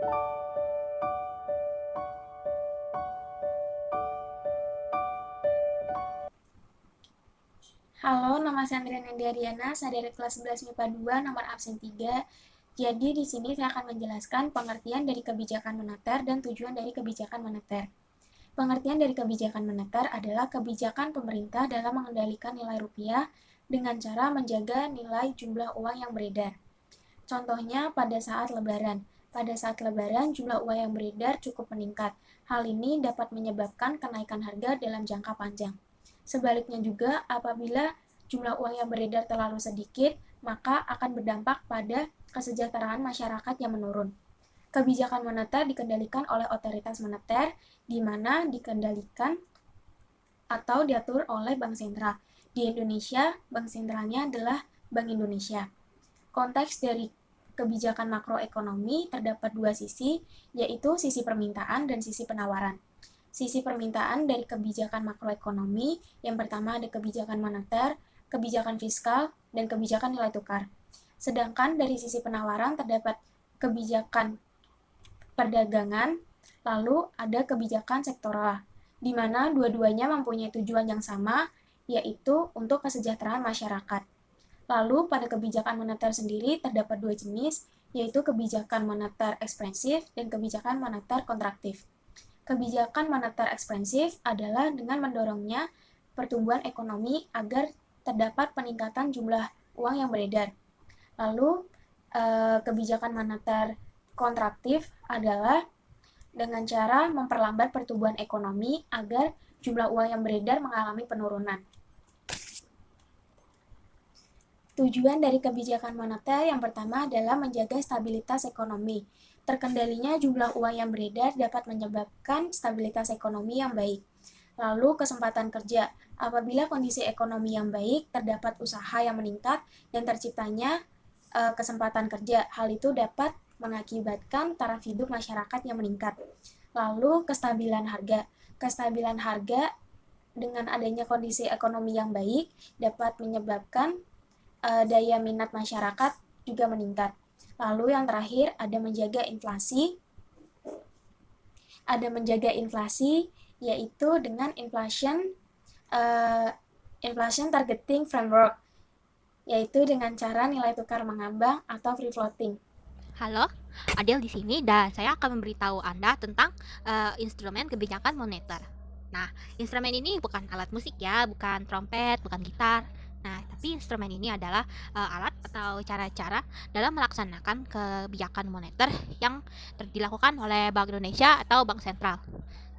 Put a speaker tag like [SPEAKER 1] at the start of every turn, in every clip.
[SPEAKER 1] Halo, nama saya Andriana Diariana, saya dari kelas 11 MIPA 2, nomor absen 3. Jadi di sini saya akan menjelaskan pengertian dari kebijakan moneter dan tujuan dari kebijakan moneter. Pengertian dari kebijakan moneter adalah kebijakan pemerintah dalam mengendalikan nilai rupiah dengan cara menjaga nilai jumlah uang yang beredar. Contohnya pada saat Lebaran. Pada saat Lebaran, jumlah uang yang beredar cukup meningkat. Hal ini dapat menyebabkan kenaikan harga dalam jangka panjang. Sebaliknya juga, apabila jumlah uang yang beredar terlalu sedikit, maka akan berdampak pada kesejahteraan masyarakat yang menurun. Kebijakan moneter dikendalikan oleh otoritas moneter, di mana dikendalikan atau diatur oleh Bank Sentral. Di Indonesia, Bank Sentralnya adalah Bank Indonesia. Konteks dari kebijakan makroekonomi terdapat dua sisi, yaitu sisi permintaan dan sisi penawaran. Sisi permintaan dari kebijakan makroekonomi, yang pertama ada kebijakan moneter, kebijakan fiskal, dan kebijakan nilai tukar. Sedangkan dari sisi penawaran terdapat kebijakan perdagangan, lalu ada kebijakan sektoral, di mana dua-duanya mempunyai tujuan yang sama, yaitu untuk kesejahteraan masyarakat. Lalu pada kebijakan moneter sendiri terdapat dua jenis, yaitu kebijakan moneter ekspansif dan kebijakan moneter kontraktif. Kebijakan moneter ekspansif adalah dengan mendorongnya pertumbuhan ekonomi agar terdapat peningkatan jumlah uang yang beredar. Lalu kebijakan moneter kontraktif adalah dengan cara memperlambat pertumbuhan ekonomi agar jumlah uang yang beredar mengalami penurunan. Tujuan dari kebijakan moneter yang pertama adalah menjaga stabilitas ekonomi. Terkendalinya jumlah uang yang beredar dapat menyebabkan stabilitas ekonomi yang baik. Lalu kesempatan kerja. Apabila kondisi ekonomi yang baik, terdapat usaha yang meningkat dan terciptanya kesempatan kerja. Hal itu dapat mengakibatkan taraf hidup masyarakat yang meningkat. Lalu kestabilan harga. Kestabilan harga dengan adanya kondisi ekonomi yang baik dapat menyebabkan daya minat masyarakat juga meningkat. Lalu yang terakhir ada menjaga inflasi yaitu dengan inflation targeting framework, yaitu dengan cara nilai tukar mengambang atau free floating.
[SPEAKER 2] Halo, Adel di sini dan saya akan memberitahu Anda tentang instrumen kebijakan moneter. Nah, instrumen ini bukan alat musik ya, bukan trompet, bukan gitar. Nah, tapi instrumen ini adalah alat atau cara-cara dalam melaksanakan kebijakan moneter yang dilakukan oleh Bank Indonesia atau Bank Sentral.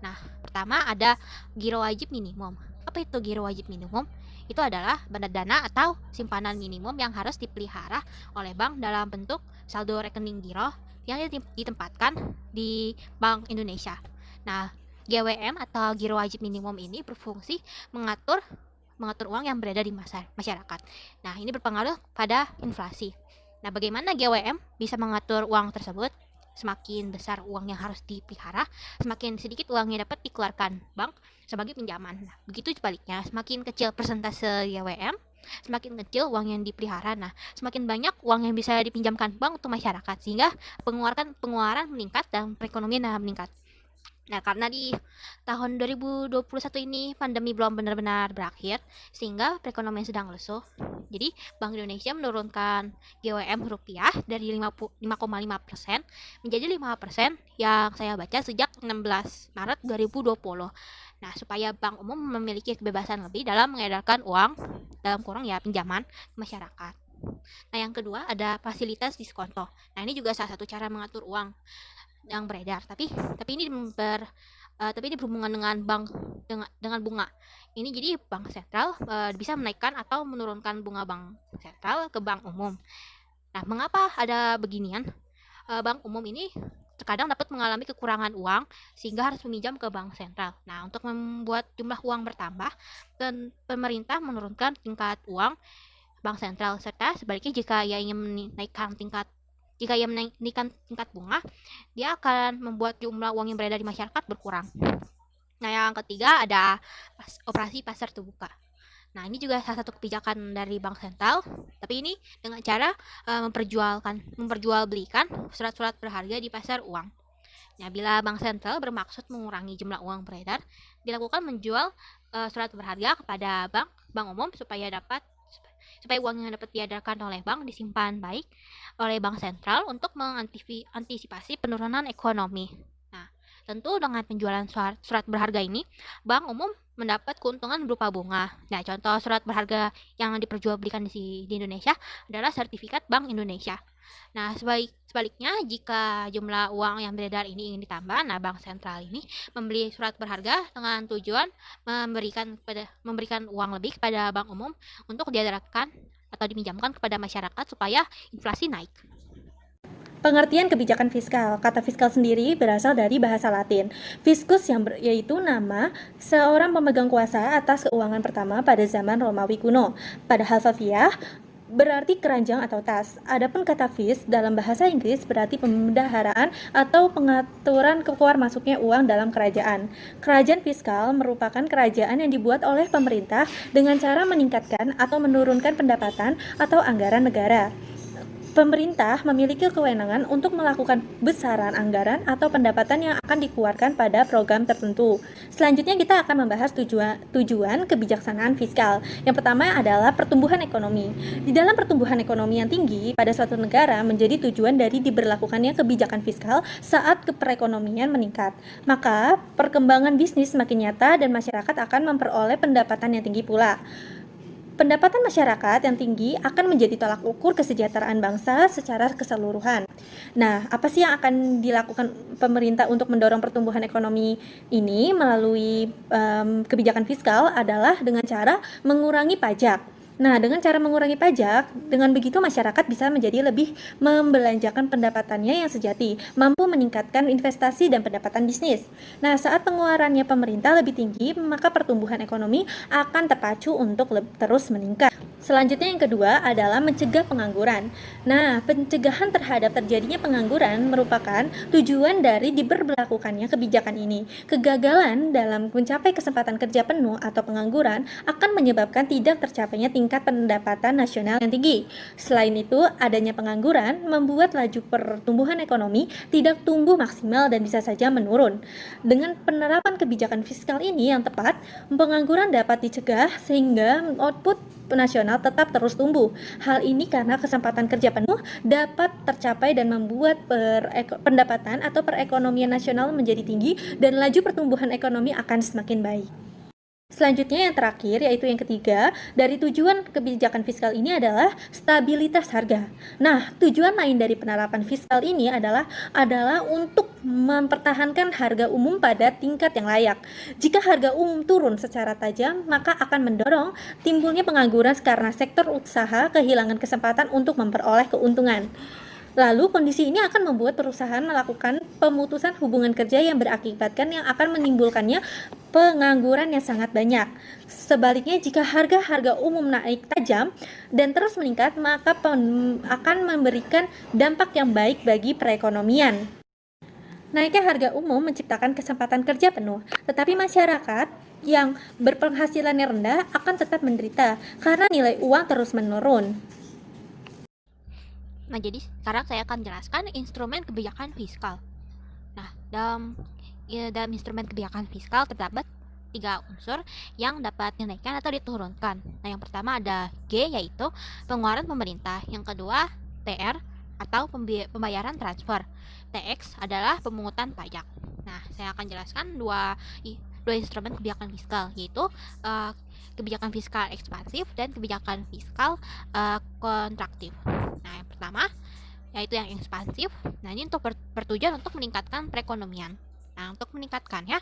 [SPEAKER 2] Nah, pertama ada giro wajib minimum. Apa itu giro wajib minimum? Itu adalah benda dana atau simpanan minimum yang harus dipelihara oleh bank dalam bentuk saldo rekening giro yang ditempatkan di Bank Indonesia. Nah, GWM atau giro wajib minimum ini berfungsi mengatur mengatur uang yang beredar di masyarakat. Nah, ini berpengaruh pada inflasi. Nah, bagaimana GWM bisa mengatur uang tersebut? Semakin besar uang yang harus dipelihara, semakin sedikit uang yang dapat dikeluarkan bank sebagai pinjaman. Nah, begitu sebaliknya, semakin kecil persentase GWM, semakin kecil uang yang dipelihara. Nah, semakin banyak uang yang bisa dipinjamkan bank untuk masyarakat sehingga pengeluaran meningkat dan perekonomian meningkat. Nah, karena di tahun 2021 ini pandemi belum benar-benar berakhir, sehingga perekonomian sedang lesu. Jadi, Bank Indonesia menurunkan GWM rupiah dari 5,5% menjadi 5% yang saya baca sejak 16 Maret 2020. Nah, supaya bank umum memiliki kebebasan lebih dalam mengedarkan uang dalam kurung ya pinjaman ke masyarakat. Nah, yang kedua ada fasilitas diskonto. Nah, ini juga salah satu cara mengatur uang yang beredar, tapi ini berhubungan dengan bank dengan bunga. Ini jadi bank sentral bisa menaikkan atau menurunkan bunga bank sentral ke bank umum. Nah, mengapa ada beginian? Bank umum ini terkadang dapat mengalami kekurangan uang sehingga harus meminjam ke bank sentral. Nah, untuk membuat jumlah uang bertambah dan pemerintah menurunkan tingkat uang bank sentral, serta sebaliknya jika ia menaikkan tingkat bunga, dia akan membuat jumlah uang yang beredar di masyarakat berkurang. Nah, yang ketiga ada operasi pasar terbuka. Nah, ini juga salah satu kebijakan dari bank sentral, tapi ini dengan cara memperjualbelikan surat-surat berharga di pasar uang. Nah, bila bank sentral bermaksud mengurangi jumlah uang beredar, dilakukan menjual surat berharga kepada bank umum supaya uang yang dapat diedarkan oleh bank disimpan baik oleh bank sentral untuk mengantisipasi penurunan ekonomi. Nah, tentu dengan penjualan surat berharga ini, bank umum mendapat keuntungan berupa bunga. Nah, contoh surat berharga yang diperjualbelikan di Indonesia adalah sertifikat Bank Indonesia. Nah, sebaliknya jika jumlah uang yang beredar ini ingin ditambah, nah bank sentral ini membeli surat berharga dengan tujuan memberikan uang lebih kepada bank umum untuk diedarkan atau diminjamkan kepada masyarakat supaya inflasi naik.
[SPEAKER 3] Pengertian kebijakan fiskal. Kata fiskal sendiri berasal dari bahasa Latin. Fiscus yaitu nama seorang pemegang kuasa atas keuangan pertama pada zaman Romawi kuno. Pada harfiah berarti keranjang atau tas. Adapun kata fis dalam bahasa Inggris berarti pemendaharaan atau pengaturan keluar masuknya uang dalam kerajaan. Kerajaan fiskal merupakan kerajaan yang dibuat oleh pemerintah dengan cara meningkatkan atau menurunkan pendapatan atau anggaran negara. Pemerintah memiliki kewenangan untuk melakukan besaran anggaran atau pendapatan yang akan dikeluarkan pada program tertentu. Selanjutnya kita akan membahas tujuan kebijaksanaan fiskal. Yang pertama adalah pertumbuhan ekonomi. Di dalam pertumbuhan ekonomi yang tinggi pada suatu negara menjadi tujuan dari diberlakukannya kebijakan fiskal saat perekonomian meningkat. Maka perkembangan bisnis semakin nyata dan masyarakat akan memperoleh pendapatan yang tinggi pula. Pendapatan masyarakat yang tinggi akan menjadi tolak ukur kesejahteraan bangsa secara keseluruhan. Nah, apa sih yang akan dilakukan pemerintah untuk mendorong pertumbuhan ekonomi ini melalui kebijakan fiskal adalah dengan cara mengurangi pajak. Nah, dengan cara mengurangi pajak, dengan begitu masyarakat bisa menjadi lebih membelanjakan pendapatannya yang sejati, mampu meningkatkan investasi dan pendapatan bisnis. Nah, saat pengeluarannya pemerintah lebih tinggi, maka pertumbuhan ekonomi akan terpacu untuk terus meningkat. Selanjutnya yang kedua adalah mencegah pengangguran. Nah, pencegahan terhadap terjadinya pengangguran merupakan tujuan dari diberlakukannya kebijakan ini. Kegagalan dalam mencapai kesempatan kerja penuh atau pengangguran akan menyebabkan tidak tercapainya tingkat pendapatan nasional yang tinggi. Selain itu, adanya pengangguran membuat laju pertumbuhan ekonomi tidak tumbuh maksimal dan bisa saja menurun. Dengan penerapan kebijakan fiskal ini yang tepat, pengangguran dapat dicegah sehingga output nasional tetap terus tumbuh. Hal ini karena kesempatan kerja penuh dapat tercapai dan membuat pendapatan atau perekonomian nasional menjadi tinggi dan laju pertumbuhan ekonomi akan semakin baik. Selanjutnya yang terakhir yaitu yang ketiga, dari tujuan kebijakan fiskal ini adalah stabilitas harga. Nah, tujuan lain dari penerapan fiskal ini adalah untuk mempertahankan harga umum pada tingkat yang layak. Jika harga umum turun secara tajam, maka akan mendorong timbulnya pengangguran karena sektor usaha kehilangan kesempatan untuk memperoleh keuntungan. Lalu kondisi ini akan membuat perusahaan melakukan pemutusan hubungan kerja yang berakibatkan yang akan menimbulkannya pengangguran yang sangat banyak. Sebaliknya, jika harga-harga umum naik tajam dan terus meningkat, maka akan memberikan dampak yang baik bagi perekonomian. Naiknya harga umum menciptakan kesempatan kerja penuh, tetapi masyarakat yang berpenghasilannya rendah akan tetap menderita karena nilai uang terus menurun.
[SPEAKER 2] Nah, jadi sekarang saya akan jelaskan instrumen kebijakan fiskal. Nah, dalam instrumen kebijakan fiskal terdapat 3 unsur yang dapat dinaikkan atau diturunkan. Nah, yang pertama ada G, yaitu pengeluaran pemerintah. Yang kedua, TR atau pembayaran transfer. TX adalah pemungutan pajak. Nah, saya akan jelaskan dua instrumen kebijakan fiskal, yaitu kebijakan fiskal ekspansif dan kebijakan fiskal kontraktif. Nah, yang pertama yaitu yang ekspansif. Nah, ini untuk bertujuan untuk meningkatkan perekonomian. Nah, untuk meningkatkannya,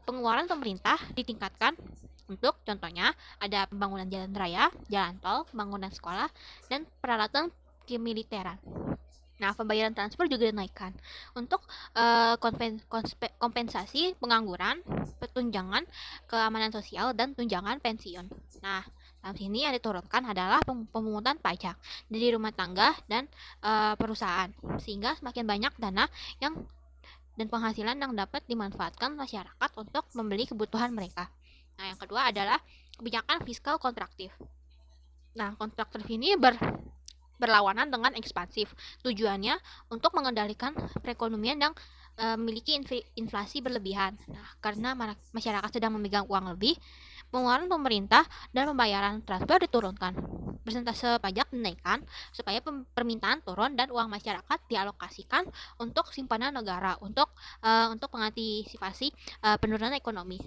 [SPEAKER 2] pengeluaran pemerintah ditingkatkan untuk contohnya ada pembangunan jalan raya, jalan tol, pembangunan sekolah, dan peralatan kemiliteran. Nah, pembayaran transfer juga dinaikkan untuk kompensasi pengangguran, tunjangan keamanan sosial, dan tunjangan pensiun. Nah, dalam sini yang diturunkan adalah pemungutan pajak dari rumah tangga dan perusahaan, sehingga semakin banyak dana dan penghasilan yang dapat dimanfaatkan masyarakat untuk membeli kebutuhan mereka. Nah, yang kedua adalah kebijakan fiskal kontraktif. Nah, kontraktif ini berlawanan dengan ekspansif. Tujuannya untuk mengendalikan perekonomian yang memiliki inflasi berlebihan. Nah, karena masyarakat sedang memegang uang lebih, pengeluaran pemerintah dan pembayaran transfer diturunkan. Persentase pajak dinaikkan supaya permintaan turun dan uang masyarakat dialokasikan untuk simpanan negara untuk mengantisipasi penurunan ekonomi.